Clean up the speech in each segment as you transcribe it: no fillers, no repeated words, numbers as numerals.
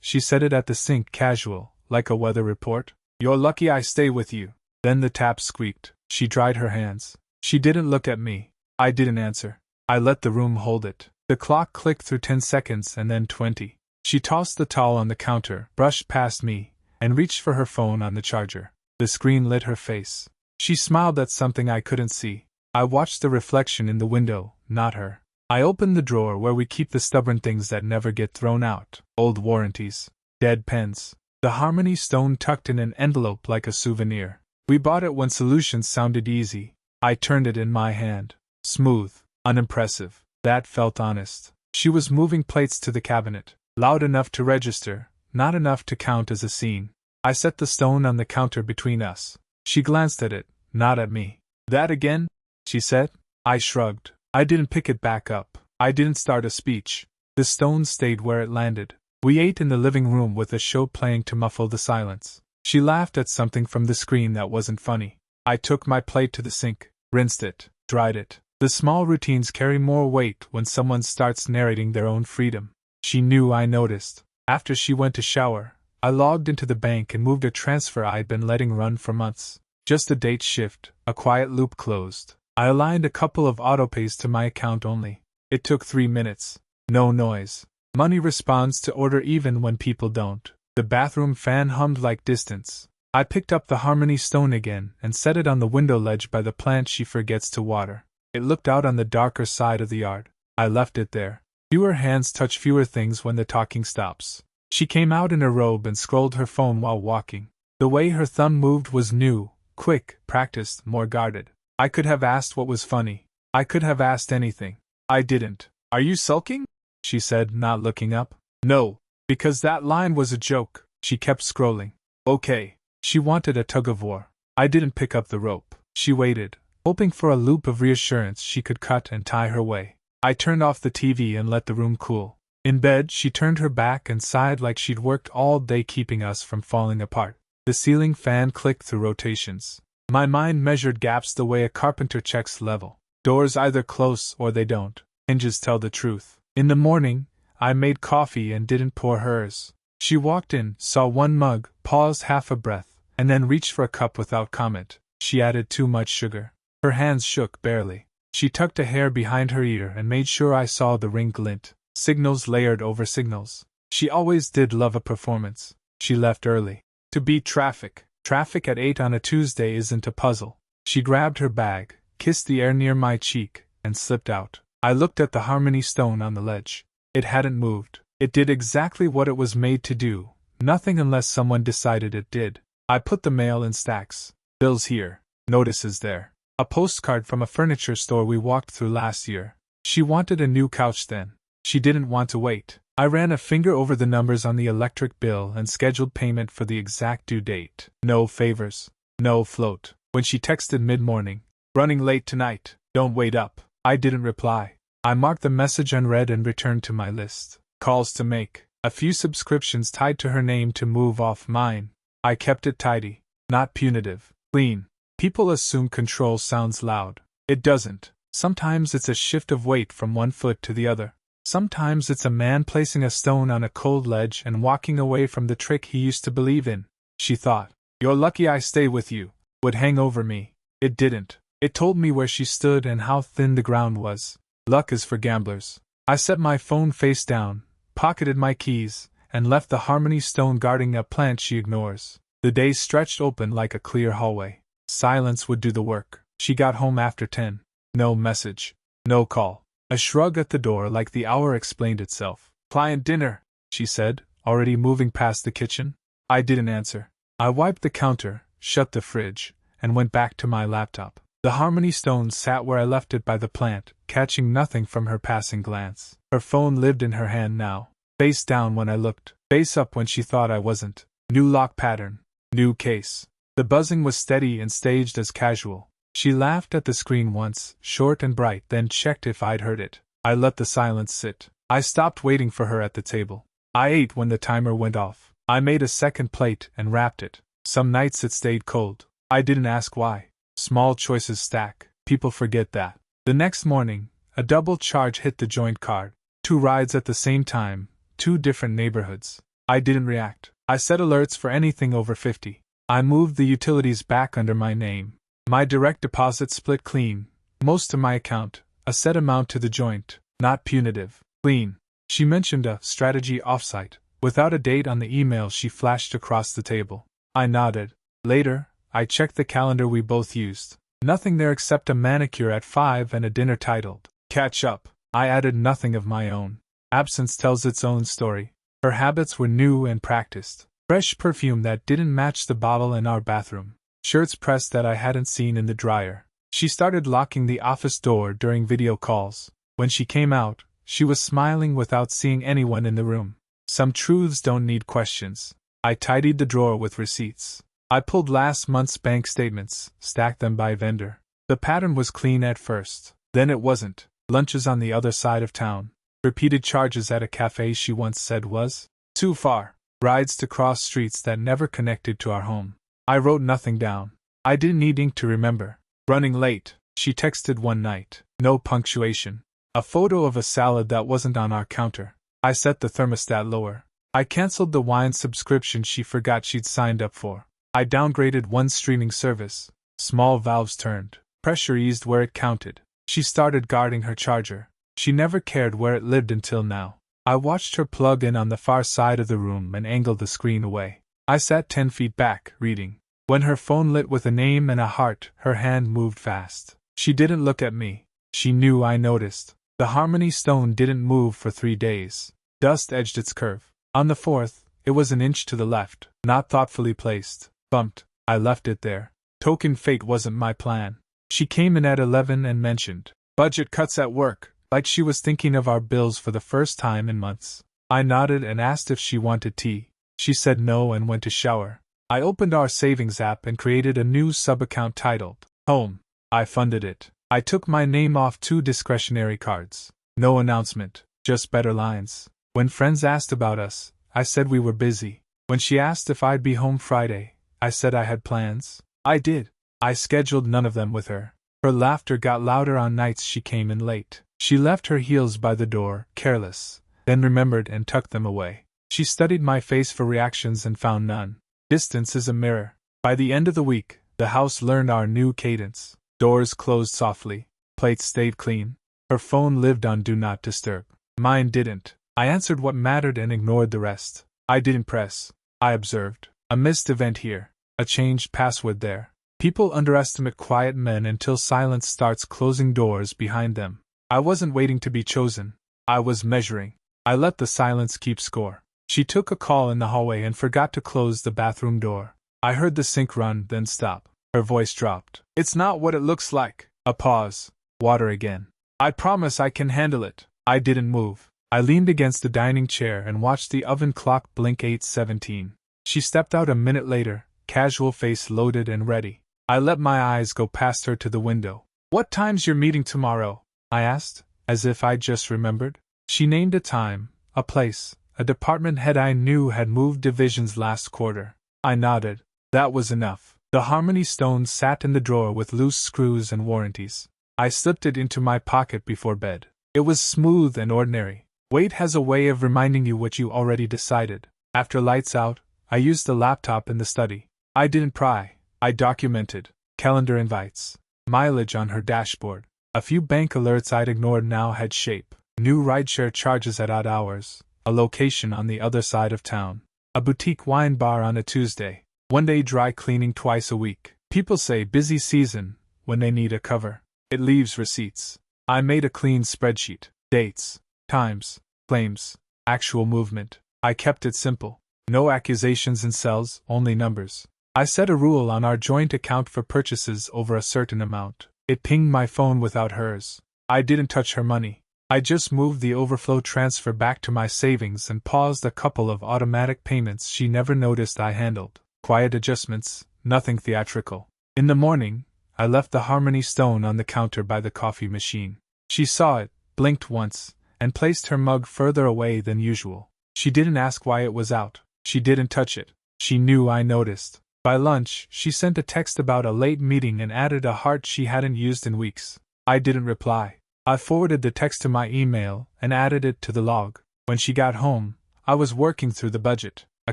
She said it at the sink casual, like a weather report. You're lucky I stay with you. Then the tap squeaked. She dried her hands. She didn't look at me. I didn't answer. I let the room hold it. The clock clicked through 10 seconds and then 20. She tossed the towel on the counter, brushed past me, and reached for her phone on the charger. The screen lit her face. She smiled at something I couldn't see. I watched the reflection in the window, not her. I opened the drawer where we keep the stubborn things that never get thrown out. Old warranties. Dead pens. The Harmony stone tucked in an envelope like a souvenir. We bought it when solutions sounded easy. I turned it in my hand. Smooth. Unimpressive. That felt honest. She was moving plates to the cabinet. Loud enough to register, not enough to count as a scene. I set the stone on the counter between us. She glanced at it, not at me. That again? She said. I shrugged. I didn't pick it back up. I didn't start a speech. The stone stayed where it landed. We ate in the living room with a show playing to muffle the silence. She laughed at something from the screen that wasn't funny. I took my plate to the sink, rinsed it, dried it. The small routines carry more weight when someone starts narrating their own freedom. She knew I noticed. After she went to shower, I logged into the bank and moved a transfer I'd been letting run for months. Just a date shift, a quiet loop closed. I aligned a couple of autopays to my account only. It took 3 minutes. No noise. Money responds to order even when people don't. The bathroom fan hummed like distance. I picked up the Harmony stone again and set it on the window ledge by the plant she forgets to water. It looked out on the darker side of the yard. I left it there. Fewer hands touch fewer things when the talking stops. She came out in a robe and scrolled her phone while walking. The way her thumb moved was new, quick, practiced, more guarded. I could have asked what was funny. I could have asked anything. I didn't. Are you sulking? She said, not looking up. No, because that line was a joke. She kept scrolling. Okay. She wanted a tug-of-war. I didn't pick up the rope. She waited, hoping for a loop of reassurance she could cut and tie her way. I turned off the TV and let the room cool. In bed, she turned her back and sighed like she'd worked all day keeping us from falling apart. The ceiling fan clicked through rotations. My mind measured gaps the way a carpenter checks level. Doors either close or they don't. Hinges tell the truth. In the morning, I made coffee and didn't pour hers. She walked in, saw one mug, paused half a breath, and then reached for a cup without comment. She added too much sugar. Her hands shook barely. She tucked a hair behind her ear and made sure I saw the ring glint. Signals layered over signals. She always did love a performance. She left early. To beat traffic. Traffic at 8 on a Tuesday isn't a puzzle. She grabbed her bag, kissed the air near my cheek, and slipped out. I looked at the Harmony stone on the ledge. It hadn't moved. It did exactly what it was made to do. Nothing unless someone decided it did. I put the mail in stacks. Bills here. Notices there. A postcard from a furniture store we walked through last year. She wanted a new couch then. She didn't want to wait. I ran a finger over the numbers on the electric bill and scheduled payment for the exact due date. No favors. No float. When she texted mid-morning, "Running late tonight, don't wait up," I didn't reply. I marked the message unread and returned to my list. Calls to make. A few subscriptions tied to her name to move off mine. I kept it tidy. Not punitive. Clean. People assume control sounds loud. It doesn't. Sometimes it's a shift of weight from one foot to the other. Sometimes it's a man placing a stone on a cold ledge and walking away from the trick he used to believe in. She thought, "You're lucky I stay with you," would hang over me. It didn't. It told me where she stood and how thin the ground was. Luck is for gamblers. I set my phone face down, pocketed my keys, and left the Harmony stone guarding a plant she ignores. The day stretched open like a clear hallway. Silence would do the work. She got home after 10. No message. No call. A shrug at the door like the hour explained itself. "Client dinner," she said, already moving past the kitchen. I didn't answer. I wiped the counter, shut the fridge, and went back to my laptop. The Harmony stone sat where I left it by the plant, catching nothing from her passing glance. Her phone lived in her hand now. Face down when I looked, face up when she thought I wasn't. New lock pattern. New case. The buzzing was steady and staged as casual. She laughed at the screen once, short and bright, then checked if I'd heard it. I let the silence sit. I stopped waiting for her at the table. I ate when the timer went off. I made a second plate and wrapped it. Some nights it stayed cold. I didn't ask why. Small choices stack. People forget that. The next morning, a double charge hit the joint card. 2 rides at the same time, 2 different neighborhoods. I didn't react. I set alerts for anything over 50. I moved the utilities back under my name. My direct deposit split clean, most to my account, a set amount to the joint, not punitive. Clean. She mentioned a strategy offsite. Without a date on the email she flashed across the table. I nodded. Later, I checked the calendar we both used. Nothing there except a manicure at 5 and a dinner titled Catch Up. I added nothing of my own. Absence tells its own story. Her habits were new and practiced. Fresh perfume that didn't match the bottle in our bathroom. Shirts pressed that I hadn't seen in the dryer. She started locking the office door during video calls. When she came out, she was smiling without seeing anyone in the room. Some truths don't need questions. I tidied the drawer with receipts. I pulled last month's bank statements, stacked them by vendor. The pattern was clean at first. Then it wasn't. Lunches on the other side of town. Repeated charges at a cafe she once said was too far. Rides to cross streets that never connected to our home. I wrote nothing down. I didn't need ink to remember. Running late, she texted one night. No punctuation. A photo of a salad that wasn't on our counter. I set the thermostat lower. I canceled the wine subscription she forgot she'd signed up for. I downgraded one streaming service. Small valves turned. Pressure eased where it counted. She started guarding her charger. She never cared where it lived until now. I watched her plug in on the far side of the room and angled the screen away. I sat 10 feet back, reading. When her phone lit with a name and a heart, her hand moved fast. She didn't look at me. She knew I noticed. The Harmony stone didn't move for 3 days. Dust edged its curve. On the 4th, it was an inch to the left, not thoughtfully placed. Bumped. I left it there. Token fate wasn't my plan. She came in at 11 and mentioned budget cuts at work, like she was thinking of our bills for the first time in months. I nodded and asked if she wanted tea. She said no and went to shower. I opened our savings app and created a new sub-account titled Home. I funded it. I took my name off 2 discretionary cards. No announcement, just better lines. When friends asked about us, I said we were busy. When she asked if I'd be home Friday, I said I had plans. I did. I scheduled none of them with her. Her laughter got louder on nights she came in late. She left her heels by the door, careless, then remembered and tucked them away. She studied my face for reactions and found none. Distance is a mirror. By the end of the week, the house learned our new cadence. Doors closed softly. Plates stayed clean. Her phone lived on Do Not Disturb. Mine didn't. I answered what mattered and ignored the rest. I didn't press. I observed. A missed event here. A changed password there. People underestimate quiet men until silence starts closing doors behind them. I wasn't waiting to be chosen. I was measuring. I let the silence keep score. She took a call in the hallway and forgot to close the bathroom door. I heard the sink run, then stop. Her voice dropped. It's not what it looks like. A pause. Water again. I promise I can handle it. I didn't move. I leaned against the dining chair and watched the oven clock blink 8:17. She stepped out a minute later, casual face loaded and ready. I let my eyes go past her to the window. What time's your meeting tomorrow? I asked, as if I'd just remembered. She named a time, a place, a department head I knew had moved divisions last quarter. I nodded. That was enough. The Harmony stone sat in the drawer with loose screws and warranties. I slipped it into my pocket before bed. It was smooth and ordinary. Weight has a way of reminding you what you already decided. After lights out, I used the laptop in the study. I didn't pry. I documented. Calendar invites. Mileage on her dashboard. A few bank alerts I'd ignored now had shape. New rideshare charges at odd hours. A location on the other side of town. A boutique wine bar on a Tuesday. One day dry cleaning twice a week. People say busy season when they need a cover. It leaves receipts. I made a clean spreadsheet. Dates, times, claims, actual movement. I kept it simple. No accusations in cells, only numbers. I set a rule on our joint account for purchases over a certain amount. It pinged my phone without hers. I didn't touch her money. I just moved the overflow transfer back to my savings and paused a couple of automatic payments she never noticed I handled. Quiet adjustments, nothing theatrical. In the morning, I left the Harmony stone on the counter by the coffee machine. She saw it, blinked once, and placed her mug further away than usual. She didn't ask why it was out. She didn't touch it. She knew I noticed. By lunch, she sent a text about a late meeting and added a heart she hadn't used in weeks. I didn't reply. I forwarded the text to my email and added it to the log. When she got home, I was working through the budget. A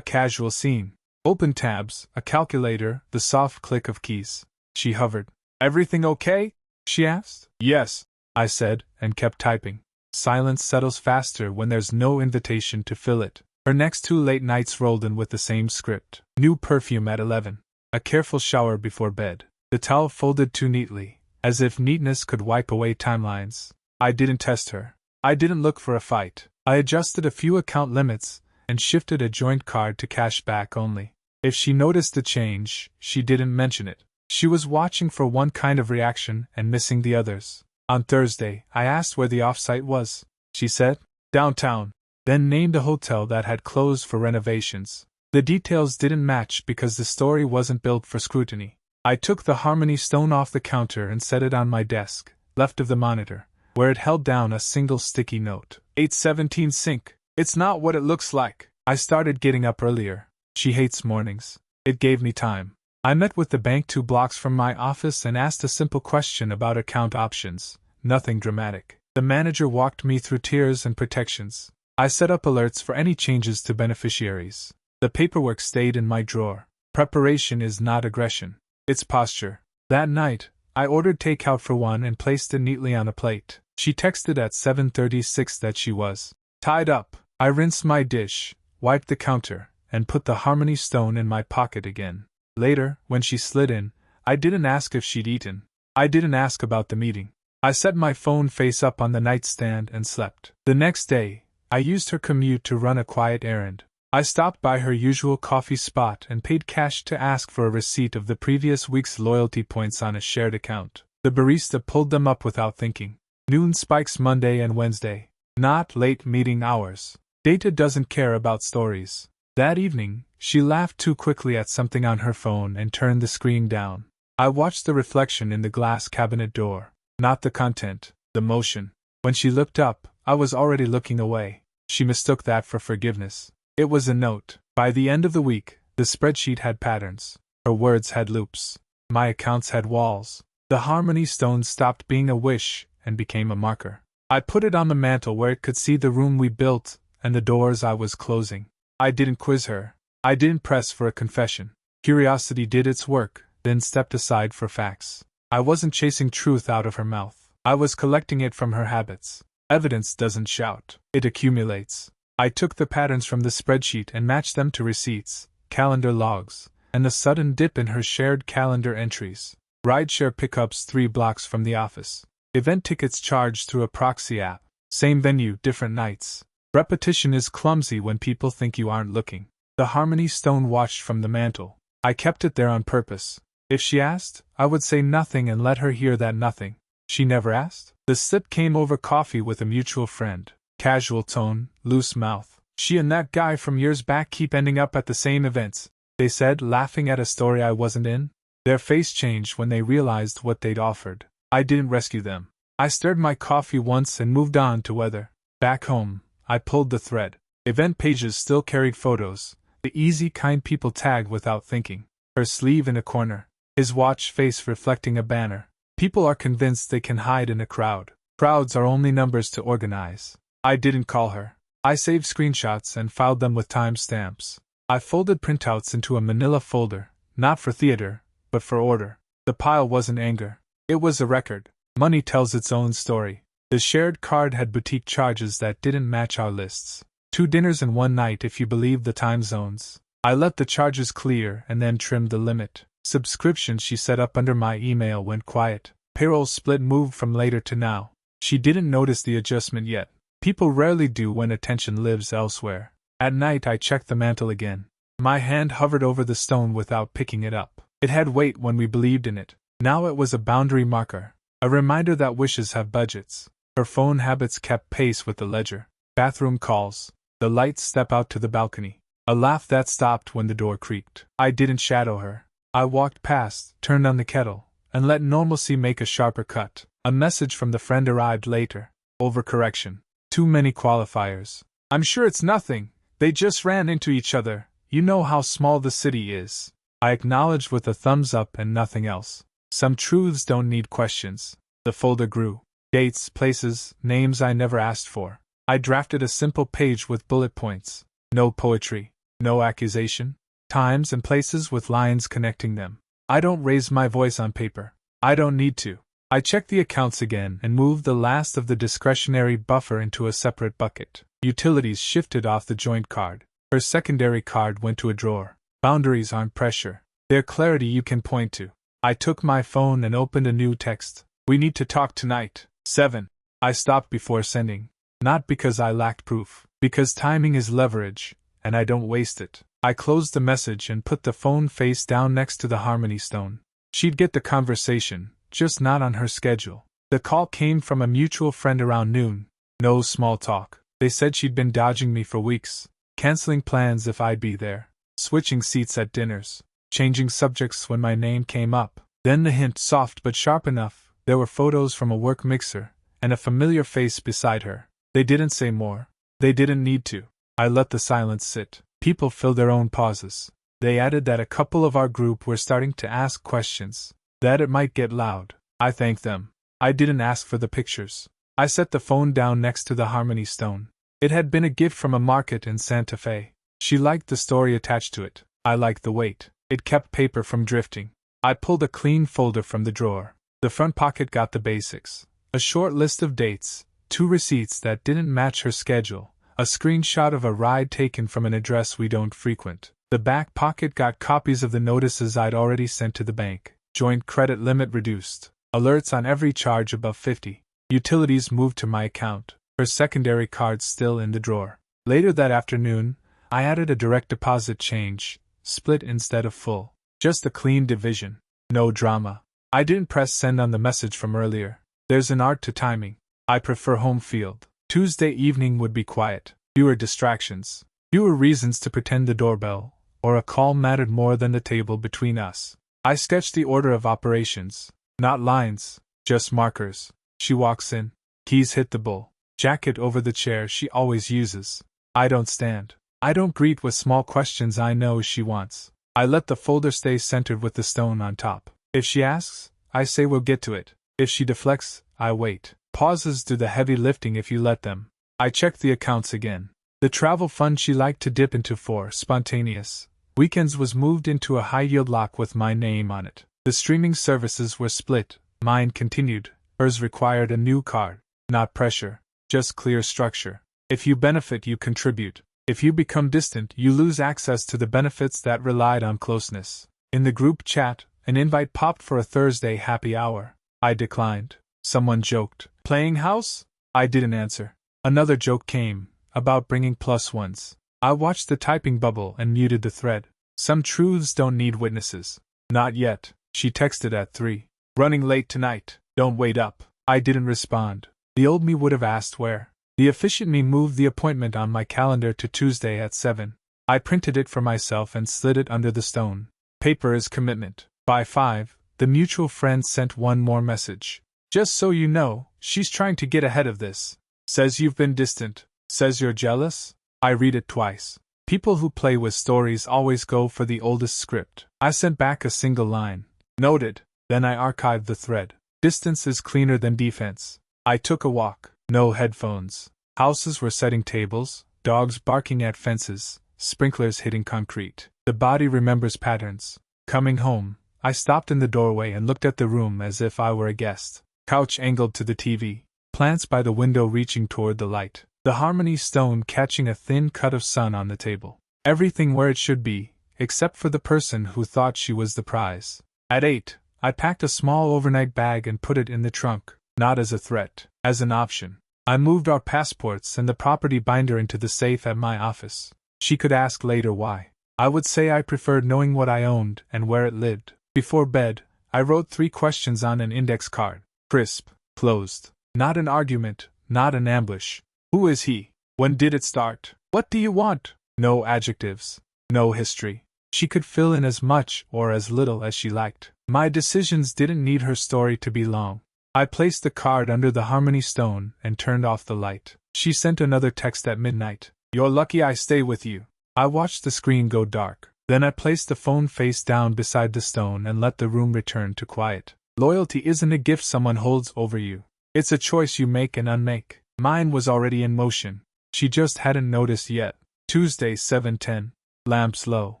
casual scene. Open tabs, a calculator, the soft click of keys. She hovered. Everything okay? She asked. Yes, I said, and kept typing. Silence settles faster when there's no invitation to fill it. Her next 2 late nights rolled in with the same script. New perfume at 11. A careful shower before bed. The towel folded too neatly, as if neatness could wipe away timelines. I didn't test her. I didn't look for a fight. I adjusted a few account limits and shifted a joint card to cash back only. If she noticed the change, she didn't mention it. She was watching for one kind of reaction and missing the others. On Thursday, I asked where the offsite was. She said, downtown, then named a hotel that had closed for renovations. The details didn't match because the story wasn't built for scrutiny. I took the Harmony stone off the counter and set it on my desk, left of the monitor, where it held down a single sticky note. 8:17 sync. It's not what it looks like. I started getting up earlier. She hates mornings. It gave me time. I met with the bank 2 blocks from my office and asked a simple question about account options. Nothing dramatic. The manager walked me through tiers and protections. I set up alerts for any changes to beneficiaries. The paperwork stayed in my drawer. Preparation is not aggression. It's posture. That night, I ordered takeout for 1 and placed it neatly on a plate. She texted at 7:36 that she was tied up. I rinsed my dish, wiped the counter, and put the Harmony stone in my pocket again. Later, when she slid in, I didn't ask if she'd eaten. I didn't ask about the meeting. I set my phone face up on the nightstand and slept. The next day, I used her commute to run a quiet errand. I stopped by her usual coffee spot and paid cash to ask for a receipt of the previous week's loyalty points on a shared account. The barista pulled them up without thinking. Noon spikes Monday and Wednesday. Not late meeting hours. Data doesn't care about stories. That evening, she laughed too quickly at something on her phone and turned the screen down. I watched the reflection in the glass cabinet door. Not the content, the motion. When she looked up, I was already looking away. She mistook that for forgiveness. It was a note. By the end of the week, the spreadsheet had patterns. Her words had loops. My accounts had walls. The Harmony stone stopped being a wish and became a marker. I put it on the mantel where it could see the room we built and the doors I was closing. I didn't quiz her. I didn't press for a confession. Curiosity did its work, then stepped aside for facts. I wasn't chasing truth out of her mouth. I was collecting it from her habits. Evidence doesn't shout. It accumulates. I took the patterns from the spreadsheet and matched them to receipts, calendar logs, and the sudden dip in her shared calendar entries. Rideshare pickups 3 blocks from the office. Event tickets charged through a proxy app. Same venue, different nights. Repetition is clumsy when people think you aren't looking. The Harmony stone watched from the mantel. I kept it there on purpose. If she asked, I would say nothing and let her hear that nothing. She never asked. The sip came over coffee with a mutual friend. Casual tone, loose mouth. She and that guy from years back keep ending up at the same events, they said, laughing at a story I wasn't in. Their face changed when they realized what they'd offered. I didn't rescue them. I stirred my coffee once and moved on to weather. Back home, I pulled the thread. Event pages still carried photos, the easy kind people tag without thinking. Her sleeve in a corner. His watch face reflecting a banner. People are convinced they can hide in a crowd. Crowds are only numbers to organize. I didn't call her. I saved screenshots and filed them with timestamps. I folded printouts into a manila folder, not for theater, but for order. The pile wasn't anger. It was a record. Money tells its own story. The shared card had boutique charges that didn't match our lists. 2 dinners in 1 night if you believe the time zones. I let the charges clear and then trimmed the limit. Subscriptions she set up under my email went quiet. Payroll split moved from later to now. She didn't notice the adjustment yet. People rarely do when attention lives elsewhere. At night I checked the mantel again. My hand hovered over the stone without picking it up. It had weight when we believed in it. Now it was a boundary marker. A reminder that wishes have budgets. Her phone habits kept pace with the ledger. Bathroom calls. The lights step out to the balcony. A laugh that stopped when the door creaked. I didn't shadow her. I walked past, turned on the kettle, and let normalcy make a sharper cut. A message from the friend arrived later. Overcorrection. Too many qualifiers. I'm sure it's nothing. They just ran into each other. You know how small the city is. I acknowledged with a thumbs up and nothing else. Some truths don't need questions. The folder grew. Dates, places, names I never asked for. I drafted a simple page with bullet points. No poetry. No accusation. Times and places with lines connecting them. I don't raise my voice on paper. I don't need to. I checked the accounts again and moved the last of the discretionary buffer into a separate bucket. Utilities shifted off the joint card. Her secondary card went to a drawer. Boundaries aren't pressure. They're clarity you can point to. I took my phone and opened a new text. We need to talk tonight. 7. I stopped before sending. Not because I lacked proof. Because timing is leverage, and I don't waste it. I closed the message and put the phone face down next to the Harmony Stone. She'd get the conversation, just not on her schedule. The call came from a mutual friend around noon. No small talk. They said she'd been dodging me for weeks, canceling plans if I'd be there, switching seats at dinners, changing subjects when my name came up. Then the hint, soft but sharp enough, there were photos from a work mixer, and a familiar face beside her. They didn't say more. They didn't need to. I let the silence sit. People fill their own pauses. They added that a couple of our group were starting to ask questions, that it might get loud. I thanked them. I didn't ask for the pictures. I set the phone down next to the Harmony Stone. It had been a gift from a market in Santa Fe. She liked the story attached to it. I liked the weight. It kept paper from drifting. I pulled a clean folder from the drawer. The front pocket got the basics. A short list of dates, 2 receipts that didn't match her schedule, a screenshot of a ride taken from an address we don't frequent. The back pocket got copies of the notices I'd already sent to the bank. Joint credit limit reduced. Alerts on every charge above 50. Utilities moved to my account. Her secondary card still in the drawer. Later that afternoon, I added a direct deposit change, split instead of full. Just a clean division. No drama. I didn't press send on the message from earlier. There's an art to timing. I prefer home field. Tuesday evening would be quiet. Fewer distractions. Fewer reasons to pretend the doorbell or a call mattered more than the table between us. I sketched the order of operations. Not lines, just markers. She walks in. Keys hit the bull. Jacket over the chair she always uses. I don't stand. I don't greet with small questions I know she wants. I let the folder stay centered with the stone on top. If she asks, I say we'll get to it. If she deflects, I wait. Pauses do the heavy lifting if you let them. I checked the accounts again. The travel fund she liked to dip into for spontaneous weekends was moved into a high-yield lock with my name on it. The streaming services were split. Mine continued. Hers required a new card. Not pressure, just clear structure. If you benefit, you contribute. If you become distant, you lose access to the benefits that relied on closeness. In the group chat, an invite popped for a Thursday happy hour. I declined. Someone joked, "Playing house?" I didn't answer. Another joke came, about bringing +1s. I watched the typing bubble and muted the thread. Some truths don't need witnesses. Not yet. She texted at 3. Running late tonight. Don't wait up. I didn't respond. The old me would have asked where. The efficient me moved the appointment on my calendar to Tuesday at 7. I printed it for myself and slid it under the stone. Paper is commitment. By 5, the mutual friend sent one more message. Just so you know, she's trying to get ahead of this. Says you've been distant. Says you're jealous. I read it twice. People who play with stories always go for the oldest script. I sent back a single line. Noted. Then I archived the thread. Distance is cleaner than defense. I took a walk. No headphones. Houses were setting tables, dogs barking at fences, sprinklers hitting concrete. The body remembers patterns. Coming home, I stopped in the doorway and looked at the room as if I were a guest. Couch angled to the TV. Plants by the window reaching toward the light. The Harmony Stone catching a thin cut of sun on the table. Everything where it should be, except for the person who thought she was the prize. At 8, I packed a small overnight bag and put it in the trunk, not as a threat, as an option. I moved our passports and the property binder into the safe at my office. She could ask later why. I would say I preferred knowing what I owned and where it lived. Before bed, I wrote 3 questions on an index card. Crisp, closed. Not an argument, not an ambush. Who is he? When did it start? What do you want? No adjectives. No history. She could fill in as much or as little as she liked. My decisions didn't need her story to be long. I placed the card under the Harmony Stone and turned off the light. She sent another text at midnight. You're lucky I stay with you. I watched the screen go dark. Then I placed the phone face down beside the stone and let the room return to quiet. Loyalty isn't a gift someone holds over you. It's a choice you make and unmake. Mine was already in motion. She just hadn't noticed yet. Tuesday 7:10. Lamps low.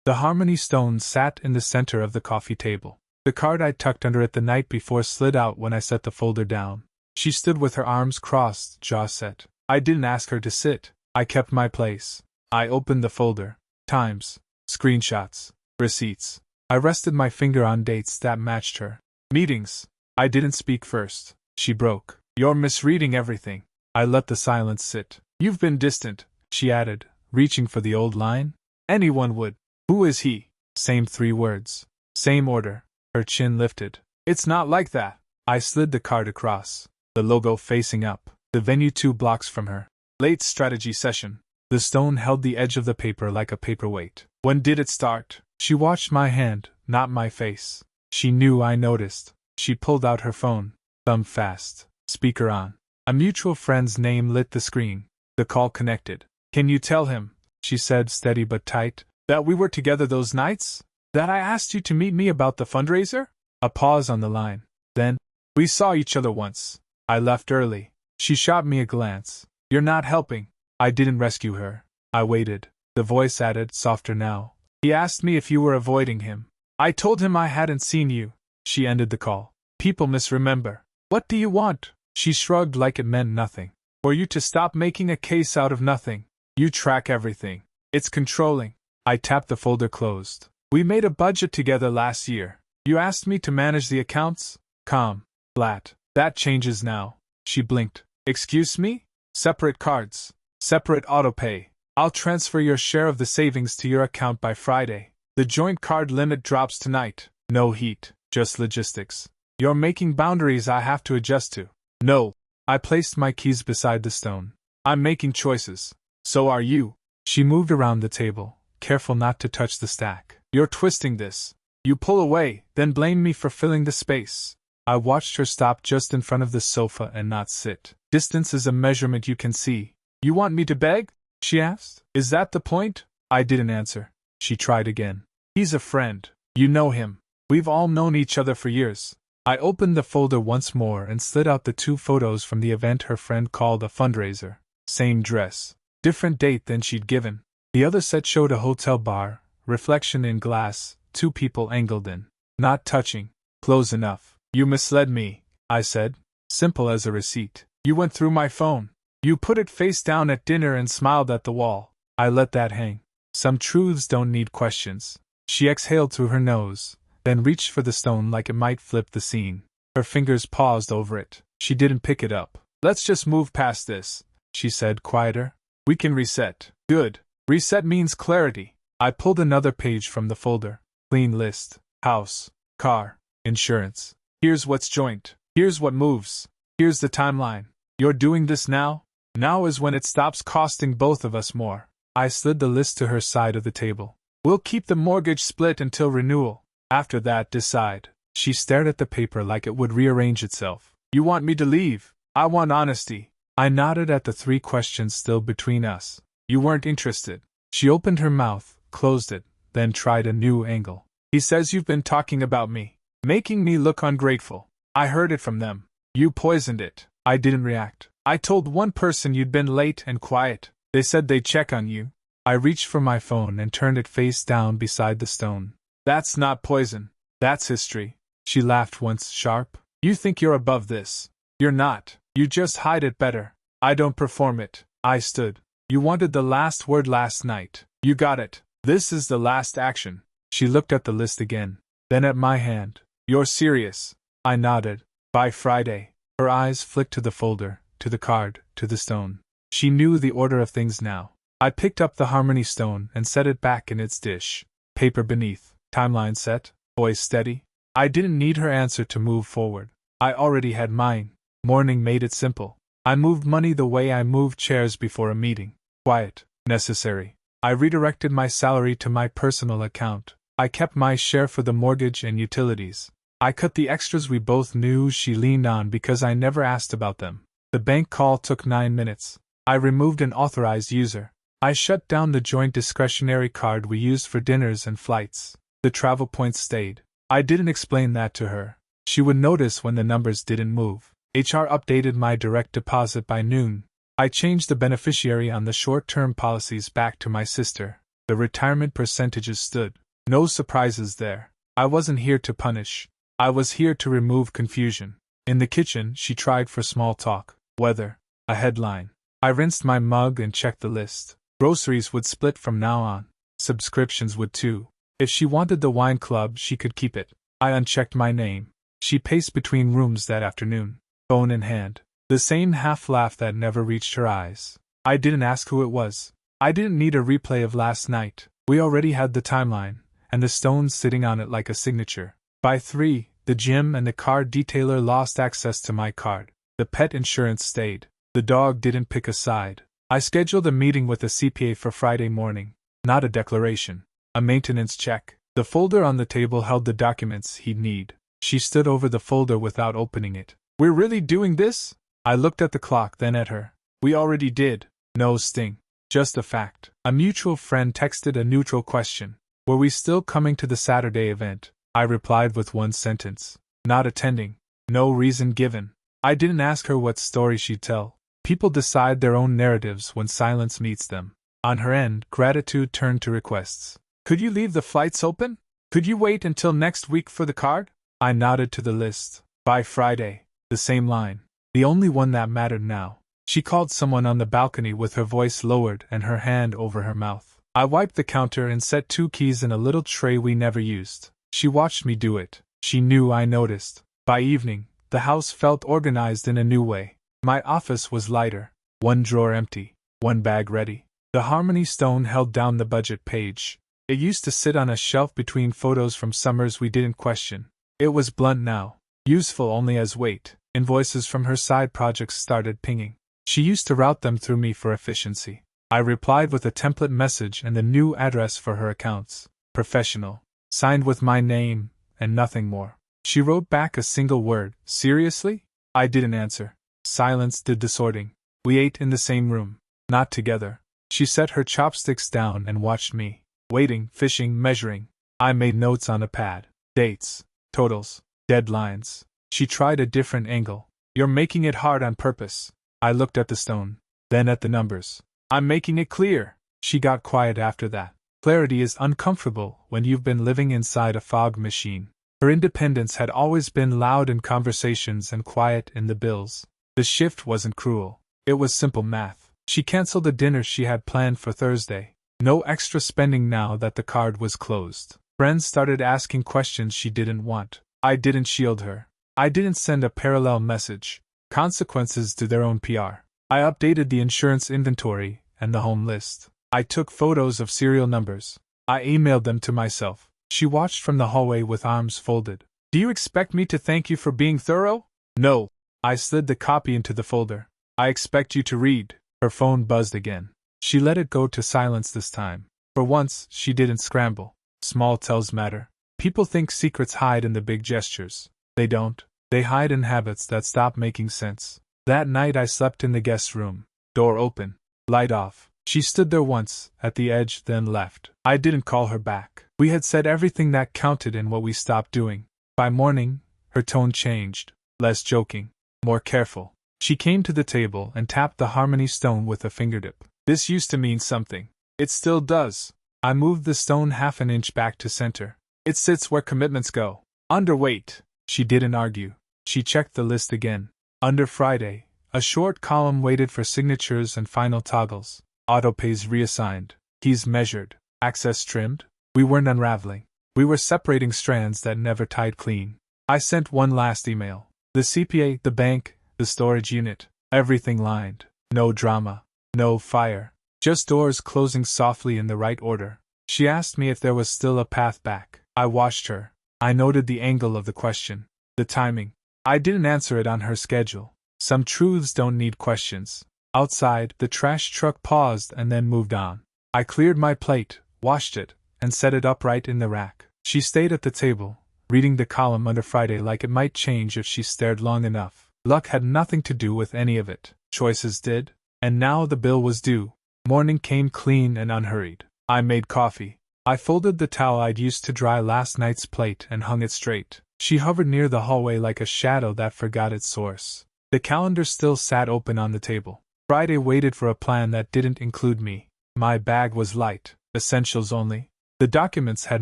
The harmony stone sat in the center of the coffee table. The card I tucked under it the night before slid out when I set the folder down. She stood with her arms crossed, jaw set. I didn't ask her to sit. I kept my place. I opened the folder. Times. Screenshots. Receipts. I rested my finger on dates that matched her. Meetings. I didn't speak first. She broke. You're misreading everything. I let the silence sit. You've been distant, she added, reaching for the old line. Anyone would. Who is he? Same 3 words. Same order. Her chin lifted. It's not like that. I slid the card across. The logo facing up. The venue 2 blocks from her. Late strategy session. The stone held the edge of the paper like a paperweight. When did it start? She watched my hand, not my face. She knew I noticed. She pulled out her phone. Thumb fast. Speaker on. A mutual friend's name lit the screen. The call connected. Can you tell him, she said steady but tight, that we were together those nights? That I asked you to meet me about the fundraiser? A pause on the line. Then, we saw each other once. I left early. She shot me a glance. You're not helping. I didn't rescue her. I waited. The voice added, softer now. He asked me if you were avoiding him. I told him I hadn't seen you. She ended the call. People misremember. What do you want? She shrugged like it meant nothing. For you to stop making a case out of nothing. You track everything. It's controlling. I tapped the folder closed. We made a budget together last year. You asked me to manage the accounts? Calm. Flat. That changes now. She blinked. Excuse me? Separate cards. Separate autopay. I'll transfer your share of the savings to your account by Friday. The joint card limit drops tonight. No heat, just logistics. You're making boundaries I have to adjust to. No. I placed my keys beside the stone. I'm making choices. So are you. She moved around the table, careful not to touch the stack. You're twisting this. You pull away, then blame me for filling the space. I watched her stop just in front of the sofa and not sit. Distance is a measurement you can see. You want me to beg? She asked. Is that the point? I didn't answer. She tried again. He's a friend. You know him. We've all known each other for years. I opened the folder once more and slid out the 2 photos from the event her friend called a fundraiser. Same dress. Different date than she'd given. The other set showed a hotel bar, reflection in glass, 2 people angled in. Not touching. Close enough. You misled me, I said. Simple as a receipt. You went through my phone. You put it face down at dinner and smiled at the wall. I let that hang. Some truths don't need questions. She exhaled through her nose, then reached for the stone like it might flip the scene. Her fingers paused over it. She didn't pick it up. Let's just move past this, she said, quieter. We can reset. Good. Reset means clarity. I pulled another page from the folder. Clean list. House. Car. Insurance. Here's what's joint. Here's what moves. Here's the timeline. You're doing this now? Now is when it stops costing both of us more. I slid the list to her side of the table. We'll keep the mortgage split until renewal. After that, decide. She stared at the paper like it would rearrange itself. You want me to leave? I want honesty. I nodded at the 3 questions still between us. You weren't interested. She opened her mouth, closed it, then tried a new angle. He says you've been talking about me, making me look ungrateful. I heard it from them. You poisoned it. I didn't react. I told one person you'd been late and quiet. They said they'd check on you. I reached for my phone and turned it face down beside the stone. That's not poison. That's history. She laughed once, sharp. You think you're above this. You're not. You just hide it better. I don't perform it. I stood. You wanted the last word last night. You got it. This is the last action. She looked at the list again, then at my hand. You're serious. I nodded. By Friday. Her eyes flicked to the folder, to the card, to the stone. She knew the order of things now. I picked up the harmony stone and set it back in its dish. Paper beneath. Timeline set. Voice steady. I didn't need her answer to move forward. I already had mine. Morning made it simple. I moved money the way I moved chairs before a meeting. Quiet. Necessary. I redirected my salary to my personal account. I kept my share for the mortgage and utilities. I cut the extras we both knew she leaned on because I never asked about them. The bank call took 9 minutes. I removed an authorized user. I shut down the joint discretionary card we used for dinners and flights. The travel points stayed. I didn't explain that to her. She would notice when the numbers didn't move. HR updated my direct deposit by noon. I changed the beneficiary on the short-term policies back to my sister. The retirement percentages stood. No surprises there. I wasn't here to punish. I was here to remove confusion. In the kitchen, she tried for small talk. Weather. A headline. I rinsed my mug and checked the list. Groceries would split from now on. Subscriptions would too. If she wanted the wine club, she could keep it. I unchecked my name. She paced between rooms that afternoon, phone in hand. The same half-laugh that never reached her eyes. I didn't ask who it was. I didn't need a replay of last night. We already had the timeline, and the stones sitting on it like a signature. By 3, the gym and the car detailer lost access to my card. The pet insurance stayed. The dog didn't pick a side. I scheduled a meeting with a CPA for Friday morning. Not a declaration. A maintenance check. The folder on the table held the documents he'd need. She stood over the folder without opening it. We're really doing this? I looked at the clock, then at her. We already did. No sting. Just a fact. A mutual friend texted a neutral question. Were we still coming to the Saturday event? I replied with one sentence. Not attending. No reason given. I didn't ask her what story she'd tell. People decide their own narratives when silence meets them. On her end, gratitude turned to requests. Could you leave the flights open? Could you wait until next week for the card? I nodded to the list. By Friday. The same line. The only one that mattered now. She called someone on the balcony with her voice lowered and her hand over her mouth. I wiped the counter and set 2 keys in a little tray we never used. She watched me do it. She knew I noticed. By evening, the house felt organized in a new way. My office was lighter. 1 drawer empty. 1 bag ready. The Harmony stone held down the budget page. It used to sit on a shelf between photos from summers we didn't question. It was blunt now. Useful only as weight. Invoices from her side projects started pinging. She used to route them through me for efficiency. I replied with a template message and the new address for her accounts. Professional. Signed with my name, and nothing more. She wrote back a single word. Seriously? I didn't answer. Silence did the sorting. We ate in the same room. Not together. She set her chopsticks down and watched me. Waiting, fishing, measuring. I made notes on a pad. Dates. Totals. Deadlines. She tried a different angle. You're making it hard on purpose. I looked at the stone. Then at the numbers. I'm making it clear. She got quiet after that. Clarity is uncomfortable when you've been living inside a fog machine. Her independence had always been loud in conversations and quiet in the bills. The shift wasn't cruel. It was simple math. She canceled the dinner she had planned for Thursday. No extra spending now that the card was closed. Friends started asking questions she didn't want. I didn't shield her. I didn't send a parallel message. Consequences to their own PR. I updated the insurance inventory and the home list. I took photos of serial numbers. I emailed them to myself. She watched from the hallway with arms folded. Do you expect me to thank you for being thorough? No. I slid the copy into the folder. I expect you to read. Her phone buzzed again. She let it go to silence this time. For once, she didn't scramble. Small tells matter. People think secrets hide in the big gestures. They don't. They hide in habits that stop making sense. That night I slept in the guest room. Door open. Light off. She stood there once, at the edge, then left. I didn't call her back. We had said everything that counted in what we stopped doing. By morning, her tone changed. Less joking. More careful. She came to the table and tapped the Harmony stone with a fingertip. This used to mean something. It still does. I moved the stone half an inch back to center. It sits where commitments go. Underweight. She didn't argue. She checked the list again. Under Friday, a short column waited for signatures and final toggles. Autopays reassigned. Keys measured. Access trimmed. We weren't unraveling. We were separating strands that never tied clean. I sent one last email. The CPA, the bank, the storage unit. Everything lined. No drama. No fire. Just doors closing softly in the right order. She asked me if there was still a path back. I watched her. I noted the angle of the question. The timing. I didn't answer it on her schedule. Some truths don't need questions. Outside, the trash truck paused and then moved on. I cleared my plate, washed it, and set it upright in the rack. She stayed at the table, reading the column under Friday like it might change if she stared long enough. Luck had nothing to do with any of it. Choices did. And now the bill was due. Morning came clean and unhurried. I made coffee. I folded the towel I'd used to dry last night's plate and hung it straight. She hovered near the hallway like a shadow that forgot its source. The calendar still sat open on the table. Friday waited for a plan that didn't include me. My bag was light, essentials only. The documents had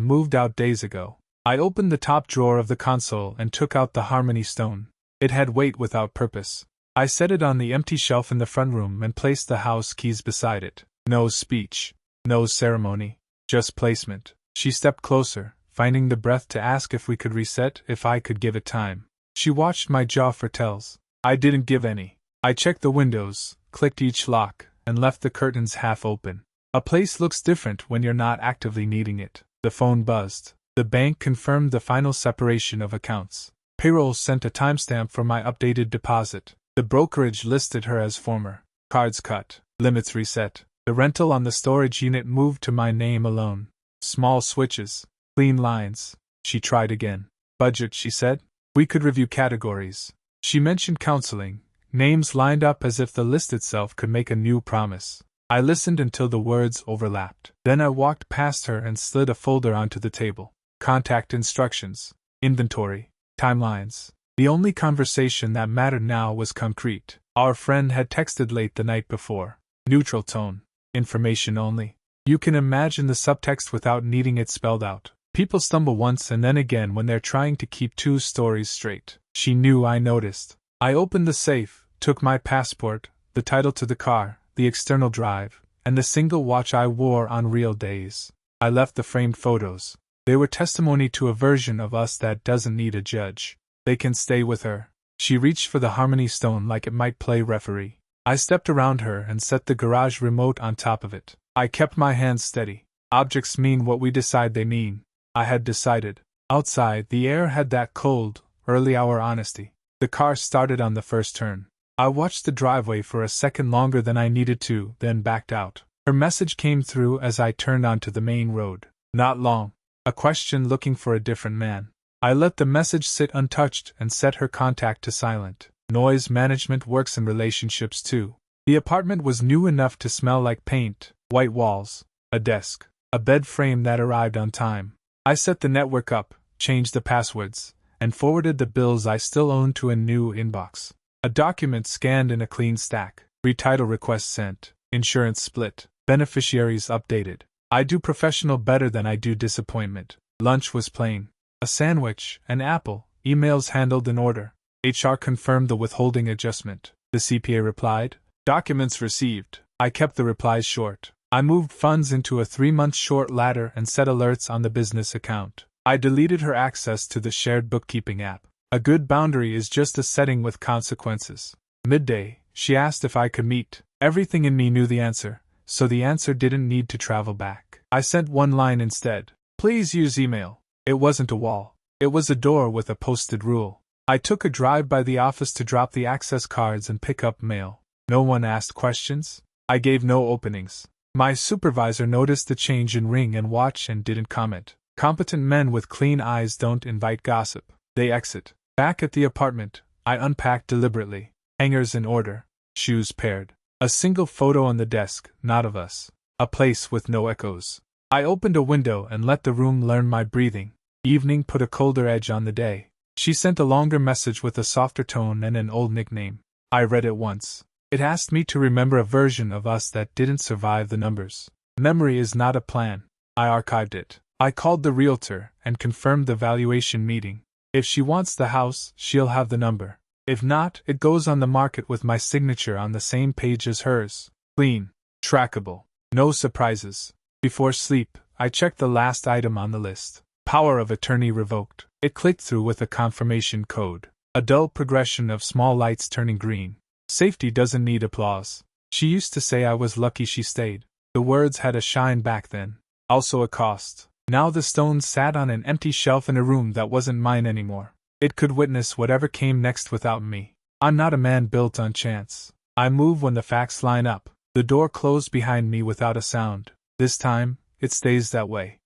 moved out days ago. I opened the top drawer of the console and took out the Harmony Stone. It had weight without purpose. I set it on the empty shelf in the front room and placed the house keys beside it. No speech. No ceremony. Just placement. She stepped closer, finding the breath to ask if we could reset, if I could give it time. She watched my jaw for tells. I didn't give any. I checked the windows, clicked each lock, and left the curtains half open. A place looks different when you're not actively needing it. The phone buzzed. The bank confirmed the final separation of accounts. Payroll sent a timestamp for my updated deposit. The brokerage listed her as former. Cards cut. Limits reset. The rental on the storage unit moved to my name alone. Small switches. Clean lines. She tried again. Budget, she said. We could review categories. She mentioned counseling. Names lined up as if the list itself could make a new promise. I listened until the words overlapped. Then I walked past her and slid a folder onto the table. Contact instructions. Inventory. Timelines. The only conversation that mattered now was concrete. Our friend had texted late the night before. Neutral tone. Information only. You can imagine the subtext without needing it spelled out. People stumble once and then again when they're trying to keep two stories straight. She knew I noticed. I opened the safe, took my passport, the title to the car, the external drive, and the single watch I wore on real days. I left the framed photos. They were testimony to a version of us that doesn't need a judge. They can stay with her. She reached for the Harmony Stone like it might play referee. I stepped around her and set the garage remote on top of it. I kept my hands steady. Objects mean what we decide they mean. I had decided. Outside, the air had that cold, early-hour honesty. The car started on the first turn. I watched the driveway for a second longer than I needed to, then backed out. Her message came through as I turned onto the main road. Not long. A question looking for a different man. I let the message sit untouched and set her contact to silent. Noise management works in relationships too. The apartment was new enough to smell like paint, white walls, a desk, a bed frame that arrived on time. I set the network up, changed the passwords, and forwarded the bills I still owned to a new inbox. A document scanned in a clean stack. Retitle request sent. Insurance split. Beneficiaries updated. I do professional better than I do disappointment. Lunch was plain. A sandwich, an apple, emails handled in order. HR confirmed the withholding adjustment. The CPA replied. Documents received. I kept the replies short. I moved funds into a 3-month short ladder and set alerts on the business account. I deleted her access to the shared bookkeeping app. A good boundary is just a setting with consequences. Midday, she asked if I could meet. Everything in me knew the answer, so the answer didn't need to travel back. I sent one line instead. Please use email. It wasn't a wall. It was a door with a posted rule. I took a drive by the office to drop the access cards and pick up mail. No one asked questions. I gave no openings. My supervisor noticed the change in ring and watch and didn't comment. Competent men with clean eyes don't invite gossip. They exit. Back at the apartment, I unpacked deliberately. Hangers in order. Shoes paired. A single photo on the desk, not of us. A place with no echoes. I opened a window and let the room learn my breathing. Evening put a colder edge on the day. She sent a longer message with a softer tone and an old nickname. I read it once. It asked me to remember a version of us that didn't survive the numbers. Memory is not a plan. I archived it. I called the realtor and confirmed the valuation meeting. If she wants the house, she'll have the number. If not, it goes on the market with my signature on the same page as hers. Clean. Trackable. No surprises. Before sleep, I checked the last item on the list. Power of attorney revoked. It clicked through with a confirmation code. A dull progression of small lights turning green. Safety doesn't need applause. She used to say I was lucky she stayed. The words had a shine back then. Also a cost. Now the stone sat on an empty shelf in a room that wasn't mine anymore. It could witness whatever came next without me. I'm not a man built on chance. I move when the facts line up. The door closed behind me without a sound. This time, it stays that way.